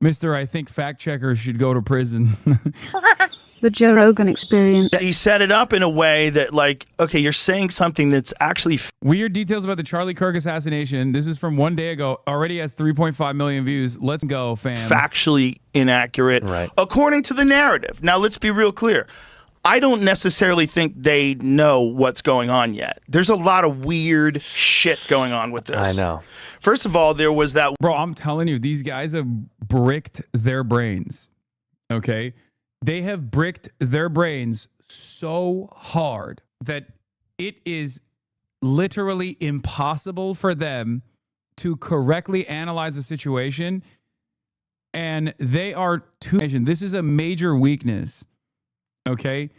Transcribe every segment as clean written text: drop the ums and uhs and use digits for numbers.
Mr. I think fact checkers should go to prison. The Joe Rogan experience. He set it up in a way that, like, okay, you're saying something that's actually Weird details about the Charlie Kirk assassination. This is from 1 day ago. Already has 3.5 million views. Let's go, fam. factually inaccurate, Right. according to the narrative. Now, let's be real clear. I don't necessarily think they know what's going on yet. There's a lot of weird shit going on with this. I know. First of all, there was that. Bro, I'm telling you, these guys have bricked their brains. Okay? They have bricked their brains so hard that it is literally impossible for them to correctly analyze the situation. And they are too. This is a major weakness. Okay?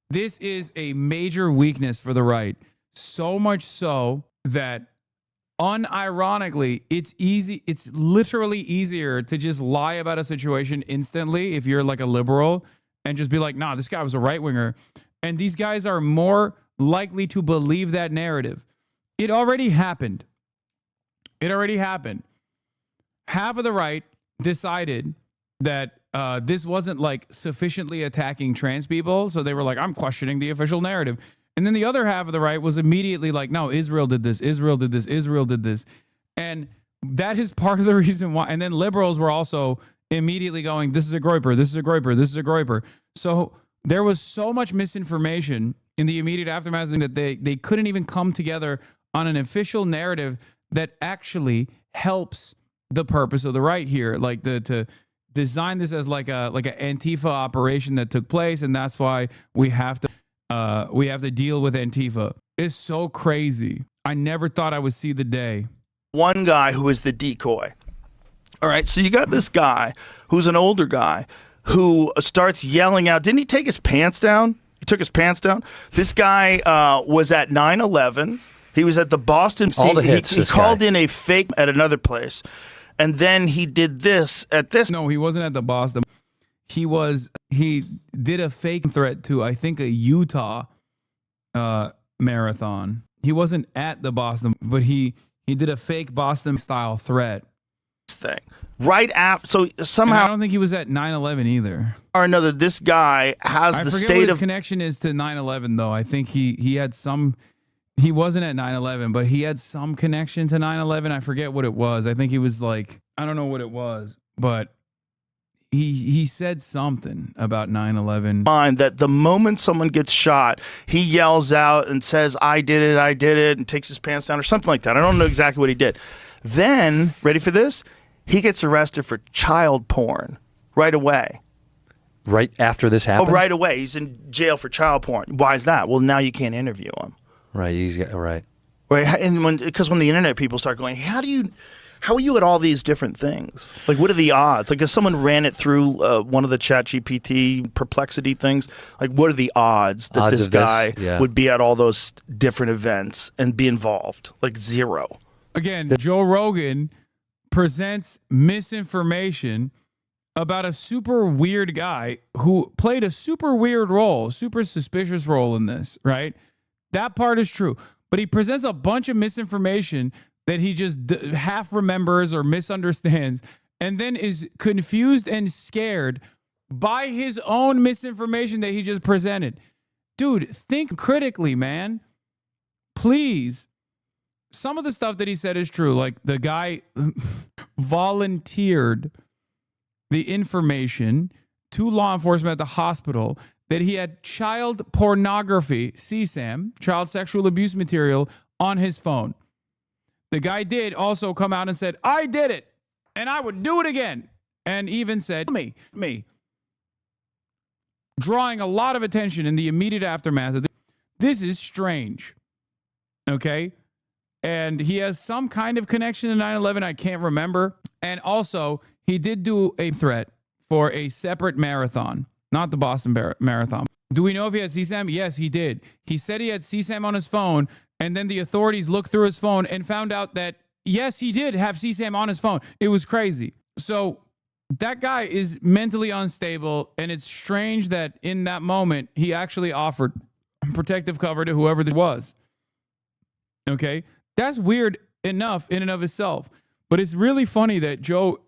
This is a major weakness for the right. So much so that unironically, it's literally easier to just lie about a situation instantly if you're like a liberal and just be like, nah, this guy was a right winger. And these guys are more likely to believe that narrative. It already happened. Half of the right decided that this wasn't like sufficiently attacking trans people. So they were like, I'm questioning the official narrative. And then the other half of the right was immediately like, no, Israel did this, Israel did this, Israel did this. And that is part of the reason why. And then liberals were also immediately going, this is a groiper, this is a groiper, this is a groiper. So there was so much misinformation in the immediate aftermath that they couldn't even come together on an official narrative that actually helps the purpose of the right here. Like to design this as like an Antifa operation that took place. And that's why we have to deal with Antifa. It's so crazy. I never thought I would see the day. One guy who is the decoy. All right, so you got this guy who's an older guy who starts yelling out. Didn't he take his pants down? He took his pants down. This guy was at 9/11. He was at the Boston. All the hits. He called in a fake at another place. And then he did this at this. No, he wasn't at the Boston. He did a fake threat to, I think, a Utah marathon. He wasn't at the Boston, but he did a fake Boston style threat thing right after. So somehow, and I don't think he was at 9/11 either. Or another, this guy has I the forget state what his of connection is to 9/11 though. I think he had some. He wasn't at 9/11, but he had some connection to 9/11. I forget what it was. I think he was like, I don't know what it was, but he said something about 9/11. Mind that the moment someone gets shot, he yells out and says, I did it, and takes his pants down or something like that. I don't know exactly what he did. Then, ready for this? He gets arrested for child porn right away. Right after this happened? Oh, right away. He's in jail for child porn. Why is that? Well, now you can't interview him. Right, he's got, right. Right, and because when the internet people start going, how are you at all these different things? Like, what are the odds? Like, if someone ran it through one of the ChatGPT perplexity things, like, what are the odds that this guy would be at all those different events and be involved? Like, zero. Again, Joe Rogan presents misinformation about a super weird guy who played a super weird role, super suspicious role in this, right? That part is true. But he presents a bunch of misinformation that he just half remembers or misunderstands, and then is confused and scared by his own misinformation that he just presented. Dude, think critically, man. Please. Some of the stuff that he said is true. Like, the guy volunteered the information to law enforcement at the hospital that he had child pornography, CSAM, child sexual abuse material, on his phone. The guy did also come out and said, I did it, and I would do it again. And even said, me. Drawing a lot of attention in the immediate aftermath of this. This is strange. Okay? And he has some kind of connection to 9/11. I can't remember. And also, he did do a threat for a separate marathon, not the Boston Marathon. Do we know if he had CSAM? Yes, he did. He said he had CSAM on his phone, and then the authorities looked through his phone and found out that, yes, he did have CSAM on his phone. It was crazy. So that guy is mentally unstable, and it's strange that in that moment, he actually offered protective cover to whoever there was. Okay? That's weird enough in and of itself. But it's really funny that Joe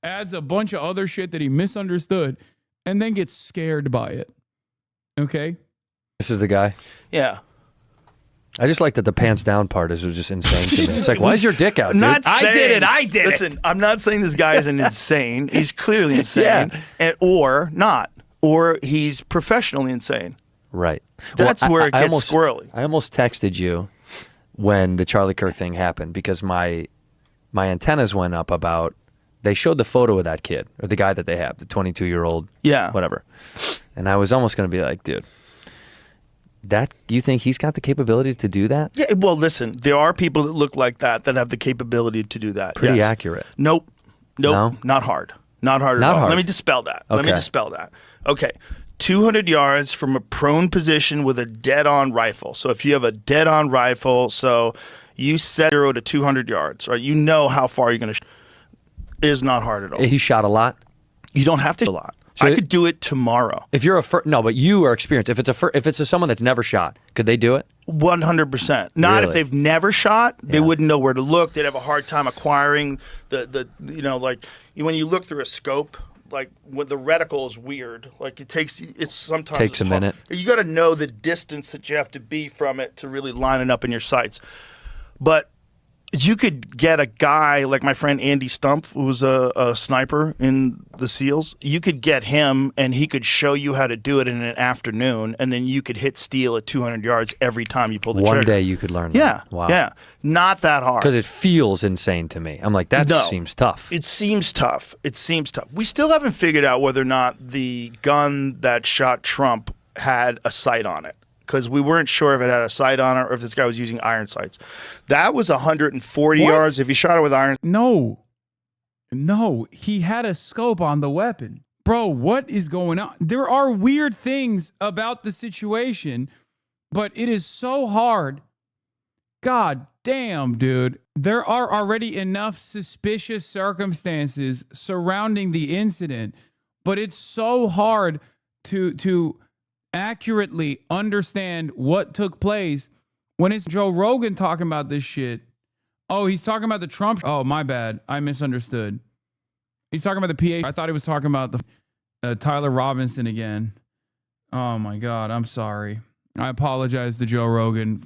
adds a bunch of other shit that he misunderstood, and then gets scared by it. Okay? This is the guy. Yeah. I just like that the pants down part is just insane to me. It's like, why is your dick out, dude? I did it. Listen, I'm not saying this guy isn't insane. He's clearly insane. Or not. Or he's professionally insane. Right. That's where it gets squirrely. I almost texted you when the Charlie Kirk thing happened because my antennas went up about, they showed the photo of that kid, or the guy that they have, the 22-year-old, whatever. And I was almost going to be like, dude, do you think he's got the capability to do that? Yeah, well, listen, there are people that look like that have the capability to do that. Pretty accurate. Nope. No? Not hard. Not hard at all. Hard. Let me dispel that. Okay. 200 yards from a prone position with a dead-on rifle. So if you have a dead-on rifle, so you set 0 to 200 yards, right? You know how far you're going to shoot. It is not hard at all. He shot a lot? You don't have to shoot a lot. So I could do it tomorrow. If you're no, but you are experienced. If it's someone that's never shot, could they do it? 100%. Not Really? if they've never shot. They wouldn't know where to look. They'd have a hard time acquiring the like when you look through a scope, like when the reticle is weird. Like it sometimes takes a minute. You got to know the distance that you have to be from it to really line it up in your sights. But you could get a guy like my friend Andy Stumpf, who was a sniper in the SEALs. You could get him, and he could show you how to do it in an afternoon, and then you could hit steel at 200 yards every time you pull the trigger. One day you could learn that. Yeah. Wow. Yeah. Not that hard. Because it feels insane to me. I'm like, that seems tough. It seems tough. We still haven't figured out whether or not the gun that shot Trump had a sight on it, because we weren't sure if it had a sight on it or if this guy was using iron sights. That was 140 yards. If he shot it with iron... No, he had a scope on the weapon. Bro, what is going on? There are weird things about the situation, but it is so hard. God damn, dude. There are already enough suspicious circumstances surrounding the incident, but it's so hard to accurately understand what took place when it's Joe Rogan talking about this shit. Oh, he's talking about the Trump. Oh, my bad. I misunderstood. He's talking about the PA. I thought he was talking about the Tyler Robinson again. Oh my God. I'm sorry. I apologize to Joe Rogan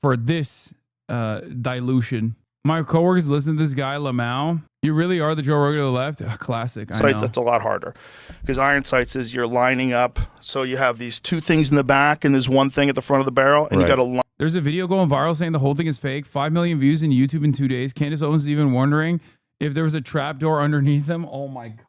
for this dilution. My coworkers listen to this guy, Lamau. You really are the Joe Rogan to the left? Classic. I sights, know. that's a lot harder. Because iron sights is you're lining up. So you have these two things in the back and there's one thing at the front of the barrel. And you got to line. There's a video going viral saying the whole thing is fake. 5 million views in YouTube in 2 days. Candace Owens is even wondering if there was a trapdoor underneath them. Oh my God.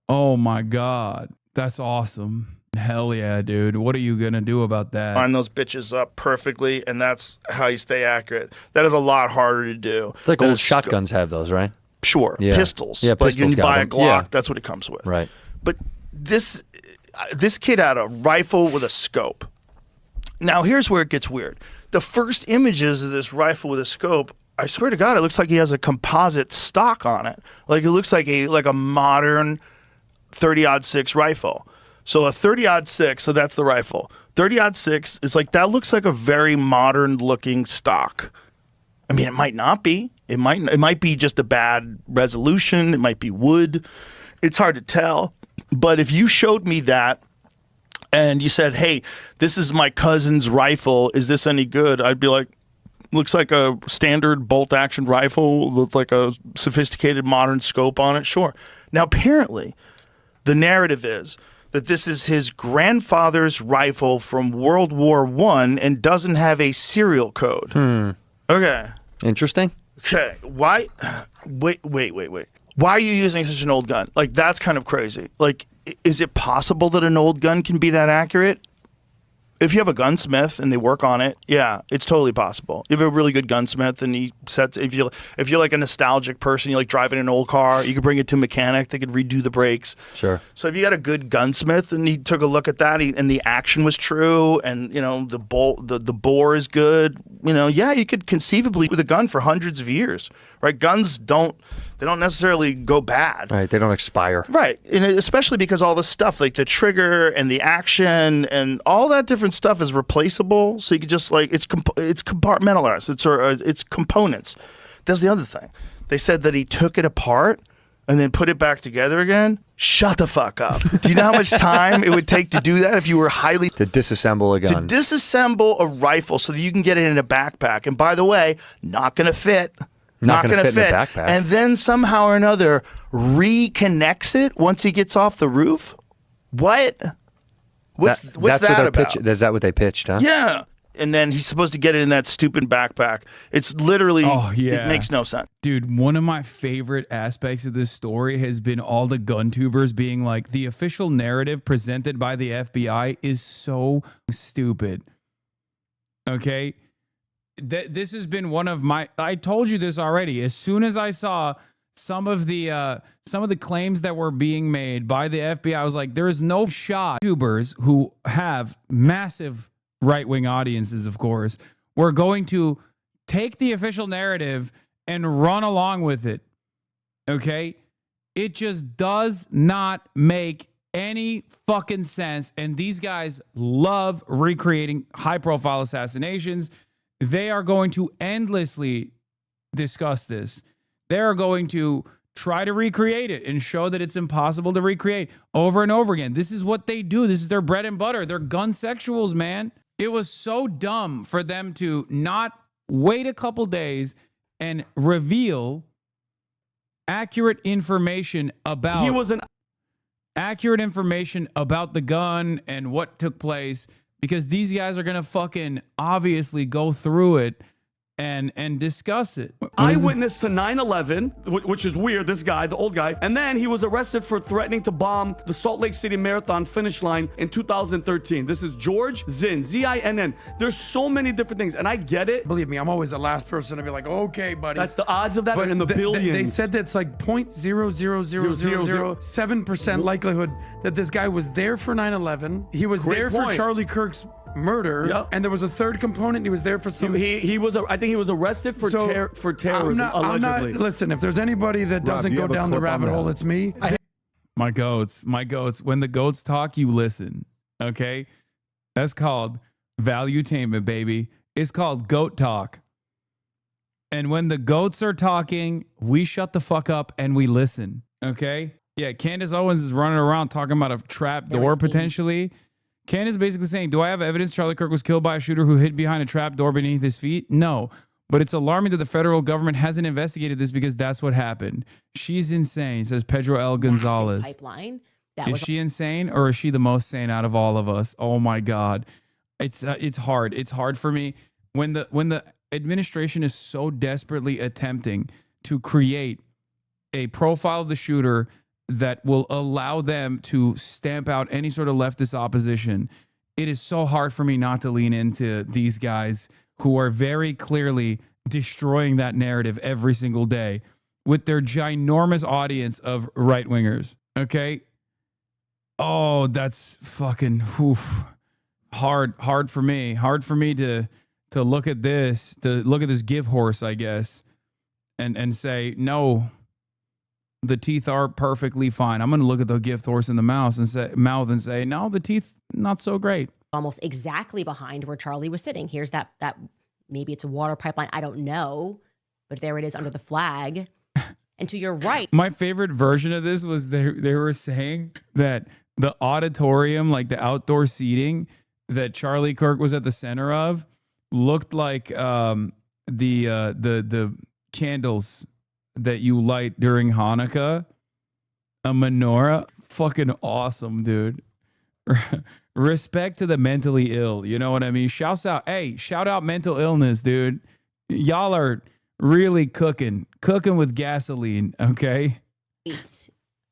Oh my God. That's awesome. Hell yeah, dude. What are you going to do about that? Line those bitches up perfectly, and that's how you stay accurate. That is a lot harder to do. It's like old shotguns have those, right? Sure. Yeah. Pistols. Yeah, Like pistols you buy a got them. Glock, Yeah. that's what it comes with. Right. But this kid had a rifle with a scope. Now, here's where it gets weird. The first images of this rifle with a scope, I swear to God, it looks like he has a composite stock on it. Like it looks like a modern 30-06 rifle. So a 30-06, so that's the rifle. 30-06 is like, that looks like a very modern looking stock. I mean, it might not be. It might be just a bad resolution. It might be wood. It's hard to tell. But if you showed me that and you said, hey, this is my cousin's rifle, is this any good? I'd be like, looks like a standard bolt action rifle with like a sophisticated modern scope on it. Sure. Now, apparently, the narrative is that this is his grandfather's rifle from World War I and doesn't have a serial code. Okay. Interesting. Okay. Why? Wait. Why are you using such an old gun? Like, that's kind of crazy. Like, is it possible that an old gun can be that accurate? If you have a gunsmith and they work on it, yeah, it's totally possible. You have a really good gunsmith and he sets. If you're like a nostalgic person, you like driving an old car, you could bring it to a mechanic. They could redo the brakes. Sure. So if you got a good gunsmith and he took a look at that and the action was true and the bore is good, yeah, you could conceivably with a gun for hundreds of years, right? Guns don't necessarily go bad. Right. They don't expire. Right. And especially because all the stuff like the trigger and the action and all that different stuff is replaceable. So you could just it's compartmentalized. It's components. That's the other thing. They said that he took it apart and then put it back together again, shut the fuck up. Do you know how much time it would take to do that if you were highly... To disassemble a gun. To disassemble a rifle so that you can get it in a backpack. And by the way, not going to fit. Not going to fit in a backpack. And then somehow or another reconnects it once he gets off the roof? What? What's that about? Is that what they pitched, huh? Yeah. And then he's supposed to get it in that stupid backpack. It's literally, it makes no sense. Dude, one of my favorite aspects of this story has been all the gun tubers being like, the official narrative presented by the FBI is so stupid. Okay? This has been one of my, I told you this already. As soon as I saw some of the claims that were being made by the FBI, I was like, there is no shot tubers who have massive right-wing audiences, of course, we're going to take the official narrative and run along with it. Okay? It just does not make any fucking sense. And these guys love recreating high-profile assassinations. They are going to endlessly discuss this. They are going to try to recreate it and show that it's impossible to recreate over and over again. This is what they do. This is their bread and butter. They're gun sexuals, man. It was so dumb for them to not wait a couple days and reveal accurate information about accurate information about the gun and what took place, because these guys are going to fucking obviously go through it and discuss it. Eyewitness to 9/11, which is weird, this guy, the old guy. And then he was arrested for threatening to bomb the Salt Lake City Marathon finish line in 2013. This is George Zinn, Z-I-N-N. There's so many different things, and I get it. Believe me, I'm always the last person to be like, okay, buddy. That's the odds of that but in the billions. They said that's like 0.00007% likelihood that this guy was there for 9/11. He was there for Charlie Kirk's murder, and there was a third component. He was there for some. He was. I think he was arrested for terrorism. Allegedly. Listen, if there's anybody that doesn't go down the rabbit hole, it's me. My goats. When the goats talk, you listen. Okay, that's called valuetainment, baby. It's called goat talk. And when the goats are talking, we shut the fuck up and we listen. Okay. Yeah, Candace Owens is running around talking about a trap door potentially. Candace is basically saying, do I have evidence Charlie Kirk was killed by a shooter who hid behind a trap door beneath his feet? No. But it's alarming that the federal government hasn't investigated this because that's what happened. She's insane, says Pedro L. Gonzalez. Pipeline. Is she insane, or is she the most sane out of all of us? Oh my God. It's hard. It's hard for me when the administration is so desperately attempting to create a profile of the shooter that will allow them to stamp out any sort of leftist opposition. It is so hard for me not to lean into these guys who are very clearly destroying that narrative every single day with their ginormous audience of right-wingers. Okay? Oh, that's fucking hard for me. Hard for me to look at this, give horse, I guess, and say, no, the teeth are perfectly fine. I'm going to look at the gift horse in the mouth and say, no, the teeth, not so great. Almost exactly behind where Charlie was sitting. Here's that maybe it's a water pipeline. I don't know, but there it is under the flag. And to your right. My favorite version of this was they were saying that the auditorium, like the outdoor seating that Charlie Kirk was at the center of, looked like the candles that you light during Hanukkah, a menorah. Fucking awesome, dude. Respect to the mentally ill. You know what I mean? Shout out mental illness, dude. Y'all are really cooking with gasoline. Okay.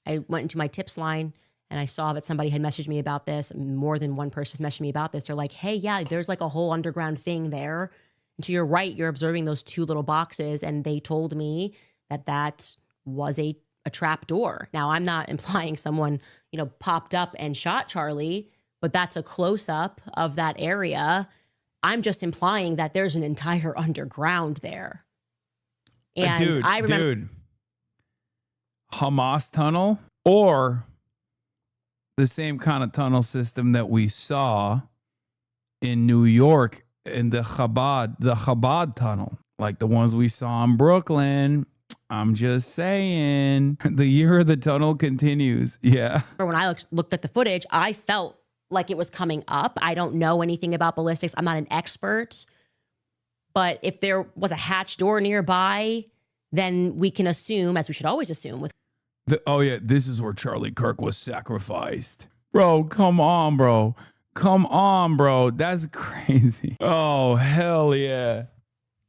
I went into my tips line and I saw that somebody had messaged me about this. More than one person messaged me about this. They're like, hey, yeah, there's like a whole underground thing there. And to your right, you're observing those two little boxes. And they told me that was a trap door. Now, I'm not implying someone, popped up and shot Charlie, but that's a close up of that area. I'm just implying that there's an entire underground there. And I remember Hamas tunnel, or the same kind of tunnel system that we saw in New York in the Chabad tunnel, like the ones we saw in Brooklyn. I'm just saying. The year of the tunnel continues. Yeah. When I looked at the footage, I felt like it was coming up. I don't know anything about ballistics. I'm not an expert. But if there was a hatch door nearby, then we can assume, as we should always assume, with oh yeah, this is where Charlie Kirk was sacrificed. Bro, come on, bro. Come on, bro. That's crazy. Oh, hell yeah.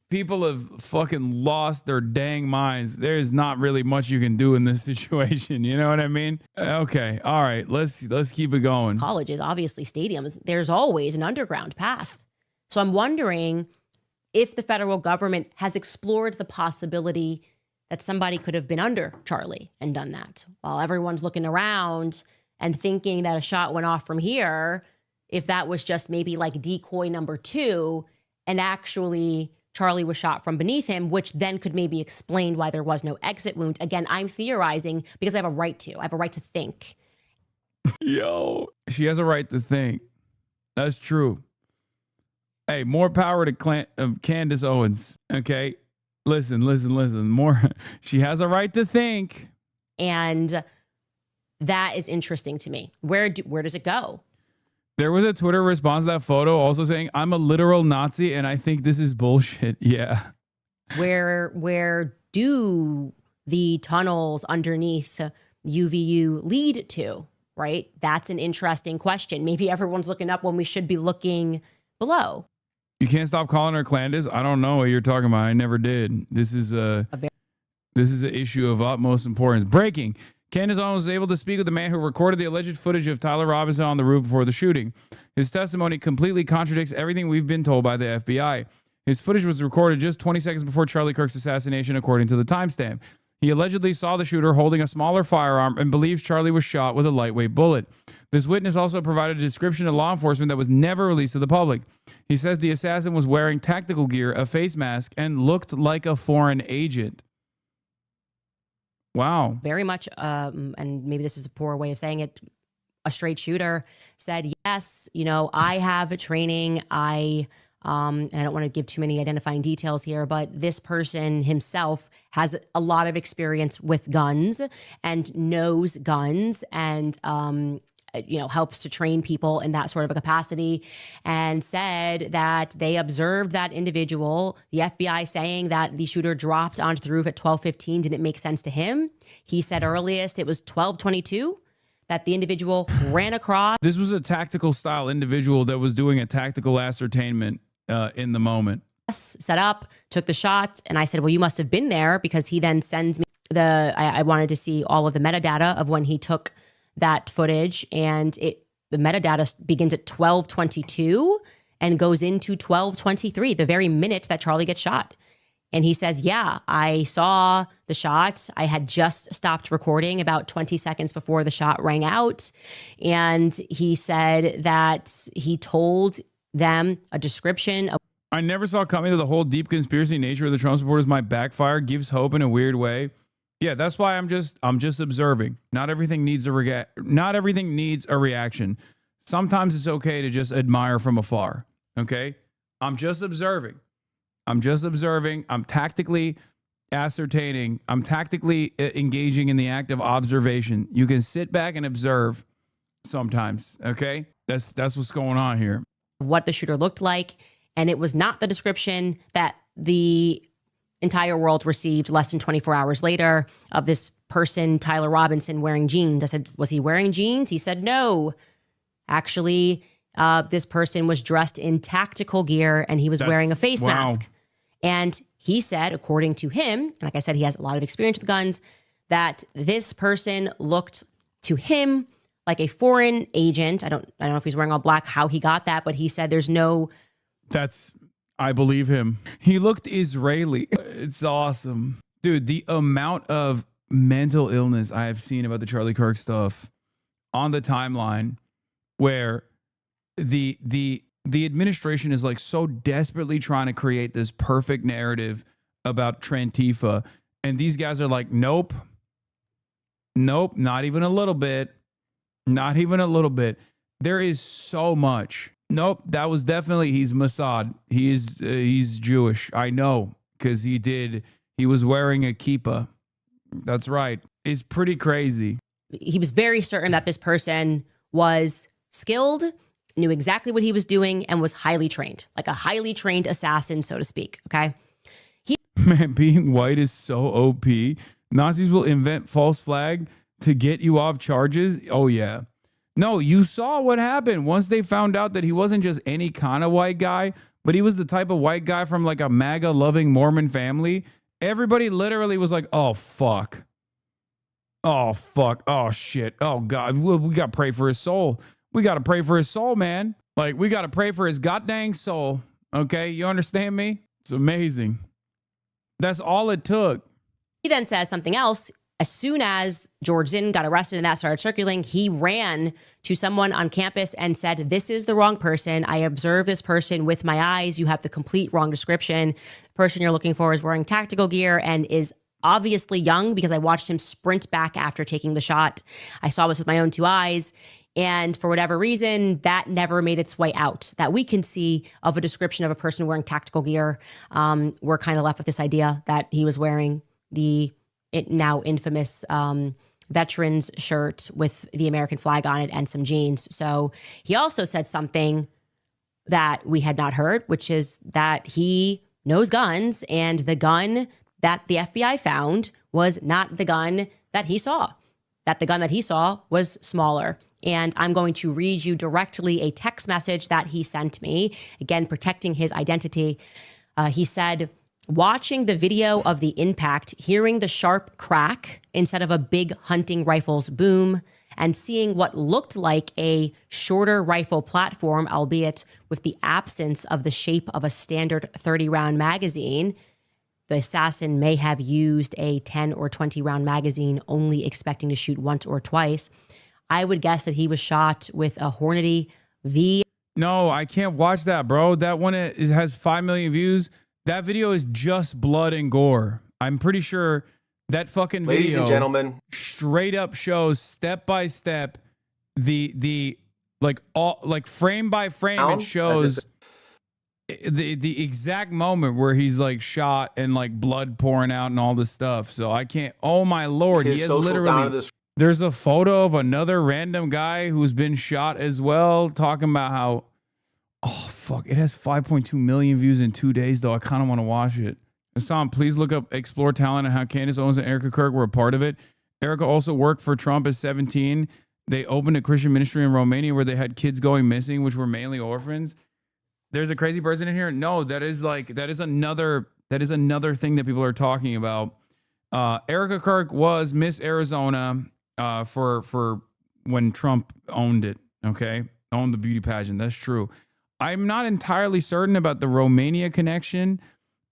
People have fucking lost their dang minds. There's not really much you can do in this situation. You know what I mean? Okay. All right. Let's keep it going. colleges, obviously stadiums, there's always an underground path. So I'm wondering if the federal government has explored the possibility that somebody could have been under Charlie and done that while everyone's looking around and thinking that a shot went off from here, if that was just maybe like decoy number 2 and actually Charlie was shot from beneath him, which then could maybe explain why there was no exit wound. Again, I'm theorizing because I have a right to. I have a right to think. Yo, she has a right to think. That's true. Hey, more power to Candace Owens. Okay, listen. More. She has a right to think, and that is interesting to me. Where does it go? There was a Twitter response to that photo also saying, "I'm a literal Nazi and I think this is bullshit." Yeah. Where do the tunnels underneath UVU lead to? Right? That's an interesting question. Maybe everyone's looking up when we should be looking below. You can't stop calling her Candace. I don't know what you're talking about. I never did. This is an issue of utmost importance. Breaking. Candace Owens was able to speak with the man who recorded the alleged footage of Tyler Robinson on the roof before the shooting. His testimony completely contradicts everything we've been told by the FBI. His footage was recorded just 20 seconds before Charlie Kirk's assassination, according to the timestamp. He allegedly saw the shooter holding a smaller firearm and believes Charlie was shot with a lightweight bullet. This witness also provided a description to law enforcement that was never released to the public. He says the assassin was wearing tactical gear, a face mask, and looked like a foreign agent. Wow. Very much, and maybe this is a poor way of saying it, a straight shooter said, yes, I have training. And I don't want to give too many identifying details here, but this person himself has a lot of experience with guns and knows guns and, helps to train people in that sort of a capacity, and said that they observed that individual, the FBI saying that the shooter dropped onto the roof at 12:15 didn't make sense to him. He said earliest it was 12:22 that the individual ran across. This was a tactical style individual that was doing a tactical ascertainment in the moment. Set up, took the shot, and I said, well, you must have been there, because he then sends me I wanted to see all of the metadata of when he took that footage, and the metadata begins at 12:22 and goes into 12:23, the very minute that Charlie gets shot. And he says, yeah, I saw the shot. I had just stopped recording about 20 seconds before the shot rang out. And he said that he told them a description of. I never saw coming to the whole deep conspiracy nature of the Trump supporters might backfire, gives hope in a weird way. Yeah, that's why I'm just observing. Not everything needs a reaction. Sometimes it's okay to just admire from afar. Okay? I'm just observing. I'm tactically ascertaining. I'm tactically engaging in the act of observation. You can sit back and observe sometimes. Okay? That's what's going on here. What the shooter looked like, and it was not the description that the entire world received less than 24 hours later of this person, Tyler Robinson, wearing jeans. I said, was he wearing jeans? He said, no. Actually, this person was dressed in tactical gear and he was wearing a face mask. And he said, according to him, like I said, he has a lot of experience with guns, that this person looked to him like a foreign agent. I don't know if he's wearing all black, how he got that, but he said there's no. I believe him. He looked Israeli. It's awesome. Dude, the amount of mental illness I have seen about the Charlie Kirk stuff on the timeline, where the administration is like so desperately trying to create this perfect narrative about Trantifa, and these guys are like, nope, not even a little bit. There is so much. Nope, that was definitely, he's Mossad. He's Jewish. I know, because he was wearing a kippah. That's right. It's pretty crazy. He was very certain that this person was skilled, knew exactly what he was doing, and was highly trained, like a highly trained assassin, so to speak. Okay. Man, being white is so OP. Nazis will invent false flag to get you off charges. Oh, yeah. No, you saw what happened once they found out that he wasn't just any kind of white guy, but he was the type of white guy from like a MAGA loving Mormon family. Everybody literally was like, oh, fuck. Oh, fuck. Oh, shit. Oh, God. We got to pray for his soul. We got to pray for his soul, man. Like, we got to pray for his goddamn soul. Okay? You understand me? It's amazing. That's all it took. He then says something else. As soon as George Zinn got arrested and that started circulating, he ran to someone on campus and said, this is the wrong person. I observed this person with my eyes. You have the complete wrong description. The person you're looking for is wearing tactical gear and is obviously young because I watched him sprint back after taking the shot. I saw this with my own two eyes. And for whatever reason, that never made its way out that we can see of a description of a person wearing tactical gear. We're kind of left with this idea that he was wearing the now infamous veterans shirt with the American flag on it and some jeans. So he also said something that we had not heard, which is that he knows guns, and the gun that the FBI found was not the gun that he saw, that the gun that he saw was smaller. And I'm going to read you directly a text message that he sent me, again, protecting his identity. He said, watching the video of the impact, hearing the sharp crack instead of a big hunting rifle's boom, and seeing what looked like a shorter rifle platform, albeit with the absence of the shape of a standard 30-round magazine, the assassin may have used a 10 or 20-round magazine, only expecting to shoot once or twice. I would guess that he was shot with a Hornady V. No, I can't watch that, bro. That one has 5 million views. That video is just blood and gore. I'm pretty sure that fucking video, ladies and gentlemen, straight up shows step by step the like all like frame by frame. It shows the exact moment where he's like shot and like blood pouring out and all this stuff. So I can't. Oh my lord, he has literally. There's a photo of another random guy who's been shot as well, talking about how. Oh, fuck. It has 5.2 million views in 2 days, though. I kind of want to watch it. Hassan, please look up Explore Talent and how Candace Owens and Erica Kirk were a part of it. Erica also worked for Trump at 17. They opened a Christian ministry in Romania where they had kids going missing, which were mainly orphans. There's a crazy person in here. No, that is another thing that people are talking about. Erica Kirk was Miss Arizona for when Trump owned it, okay? Owned the beauty pageant. That's true. I'm not entirely certain about the Romania connection,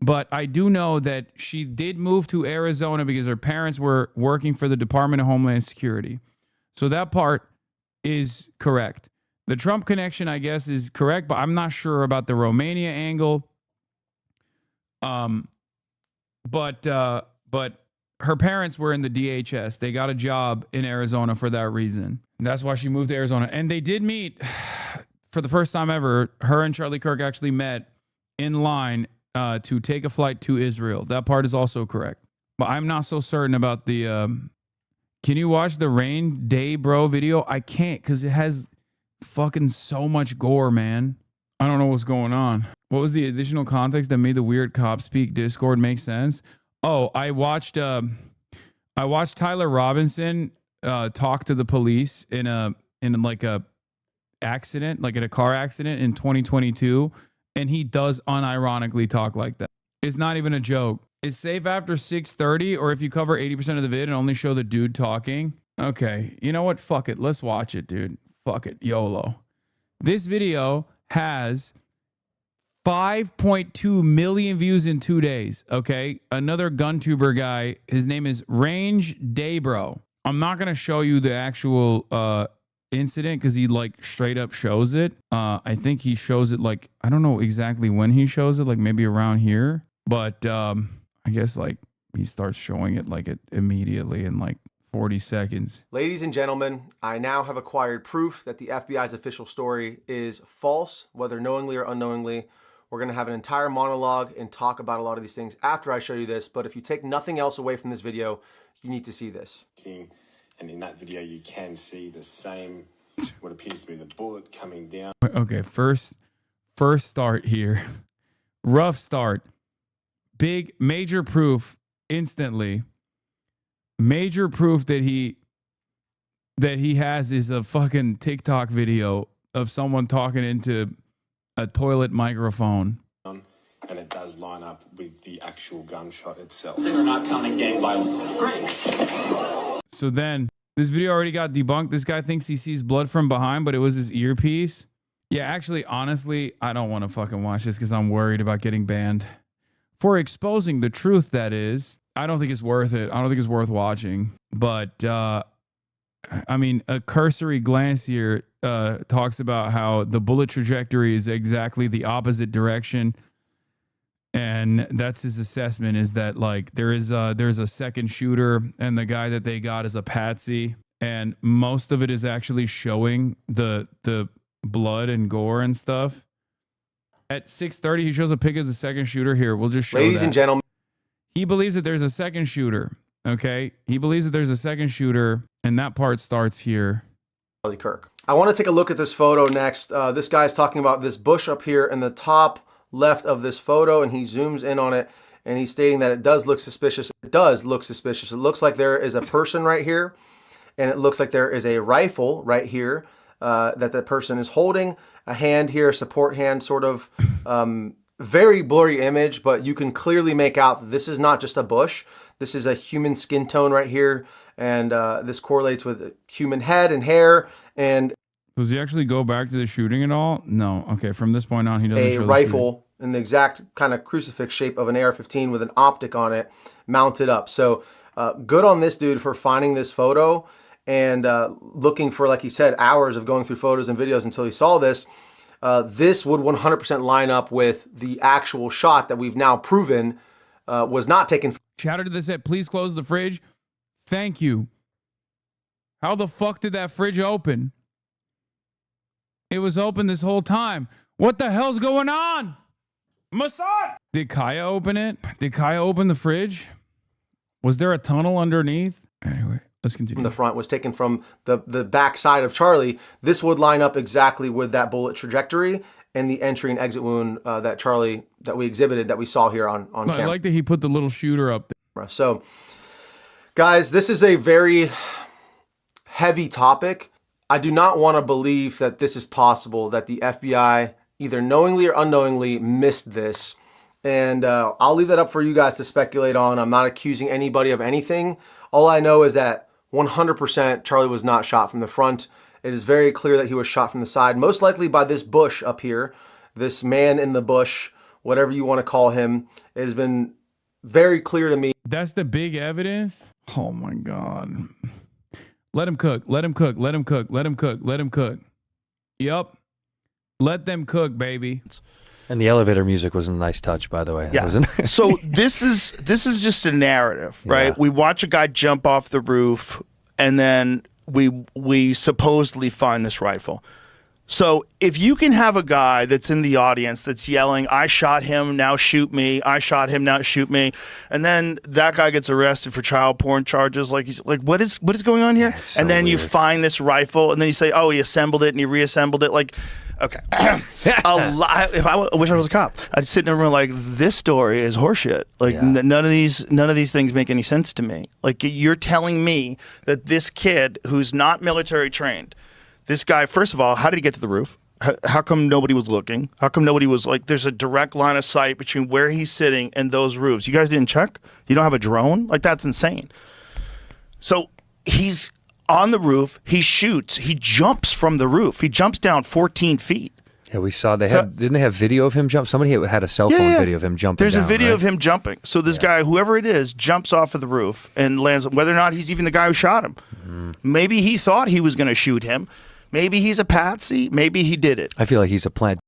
but I do know that she did move to Arizona because her parents were working for the Department of Homeland Security. So that part is correct. The Trump connection, I guess, is correct, but I'm not sure about the Romania angle. But her parents were in the DHS. They got a job in Arizona for that reason. And that's why she moved to Arizona. And they did meet for the first time ever. Her and Charlie Kirk actually met in line to take a flight to Israel. That part is also correct. But I'm not so certain about the... can you watch the Rain Day Bro video? I can't because it has fucking so much gore, man. I don't know what's going on. What was the additional context that made the weird cop speak Discord make sense? Oh, I watched Tyler Robinson talk to the police in a accident, like in a car accident in 2022, and he does unironically talk like that. It's not even a joke. It's safe after 6:30, or if you cover 80% of the vid and only show the dude talking. Okay, you know what? Fuck it. Let's watch it, dude. Fuck it. YOLO. This video has 5.2 million views in 2 days. Okay. Another gun tuber guy. His name is Range Daybro. I'm not going to show you the actual incident because he like straight up shows it. I think he shows it like, I don't know exactly when he shows it, like maybe around here. But I guess like he starts showing it like it immediately in like 40 seconds. Ladies and gentlemen, I now have acquired proof that the FBI's official story is false, whether knowingly or unknowingly. We're going to have an entire monologue and talk about a lot of these things after I show you this. But if you take nothing else away from this video, You need to see this. And in that video, you can see the same, what appears to be the bullet coming down. Okay, first start here. Rough start. Major proof instantly. Major proof that he has is a fucking TikTok video of someone talking into a toilet microphone. And it does line up with the actual gunshot itself. So you're not counting gang violence. Great. So then this video already got debunked. This guy thinks he sees blood from behind, but it was his earpiece. Yeah, actually, honestly, I don't want to fucking watch this because I'm worried about getting banned. For exposing the truth, that is. I don't think it's worth it. I don't think it's worth watching. But, I mean, a cursory glance here talks about how the bullet trajectory is exactly the opposite direction. And that's his assessment, is that like there's a second shooter and the guy that they got is a patsy, and most of it is actually showing the blood and gore and stuff. At 6:30, he shows a pic of the second shooter. Here, we'll just show Ladies and gentlemen. He believes that there's a second shooter. Okay, he believes that there's a second shooter, and that part starts here. Charlie Kirk. I want to take a look at this photo next. This guy's talking about this bush up here in the top left of this photo, and he zooms in on it, and he's stating that it does look suspicious. It does look suspicious. It looks like there is a person right here, and it looks like there is a rifle right here that the person is holding. A hand here, a support hand, sort of very blurry image, but you can clearly make out that this is not just a bush. This is a human skin tone right here, and this correlates with human head and hair. And does he actually go back to the shooting at all? No. Okay, from this point on, he doesn't show a rifle in the exact kind of crucifix shape of an AR-15 with an optic on it mounted up. So good on this dude for finding this photo and looking for, like he said, hours of going through photos and videos until he saw this. This would 100% line up with the actual shot that we've now proven was not taken. Shouted to the set, please close the fridge. Thank you. How the fuck did that fridge open? It was open this whole time. What the hell's going on? Hassan! Did Kaya open it? Did Kaya open the fridge? Was there a tunnel underneath? Anyway, let's continue. The front was taken from the back side of Charlie. This would line up exactly with that bullet trajectory and the entry and exit wound that we exhibited, that we saw here on camera. I like that he put the little shooter up there. So, guys, this is a very heavy topic. I do not want to believe that this is possible, that the FBI either knowingly or unknowingly missed this. And I'll leave that up for you guys to speculate on. I'm not accusing anybody of anything. All I know is that 100% Charlie was not shot from the front. It is very clear that he was shot from the side, most likely by this bush up here, this man in the bush, whatever you want to call him. It has been very clear to me. That's the big evidence? Oh my God. Let him cook. Let him cook. Let him cook. Let him cook. Let him cook. Yep. Let them cook, baby. And the elevator music was a nice touch, by the way. Yeah. So this is just a narrative, right? Yeah. We watch a guy jump off the roof, and then we supposedly find this rifle. So if you can have a guy that's in the audience that's yelling, I shot him, now shoot me, I shot him, now shoot me, and then that guy gets arrested for child porn charges, like he's like, what is going on here? So and then weird. You find this rifle, and then you say, oh, he assembled it and he reassembled it. Like, okay. If I wish I was a cop, I'd sit in a room like, this story is horseshit. Like, none of these things make any sense to me. Like, you're telling me that this kid who's not military trained, this guy, first of all, how did he get to the roof? How come nobody was looking? How come nobody was like, there's a direct line of sight between where he's sitting and those roofs? You guys didn't check? You don't have a drone? Like, that's insane. So he's on the roof. He shoots. He jumps from the roof. He jumps down 14 feet. Yeah, we saw didn't they have video of him jump? Somebody had a cell phone video of him jumping. There's down, a video right? of him jumping. So this guy, whoever it is, jumps off of the roof and lands, whether or not he's even the guy who shot him. Maybe he thought he was going to shoot him. Maybe he's a patsy. Maybe he did it. I feel like he's a plant.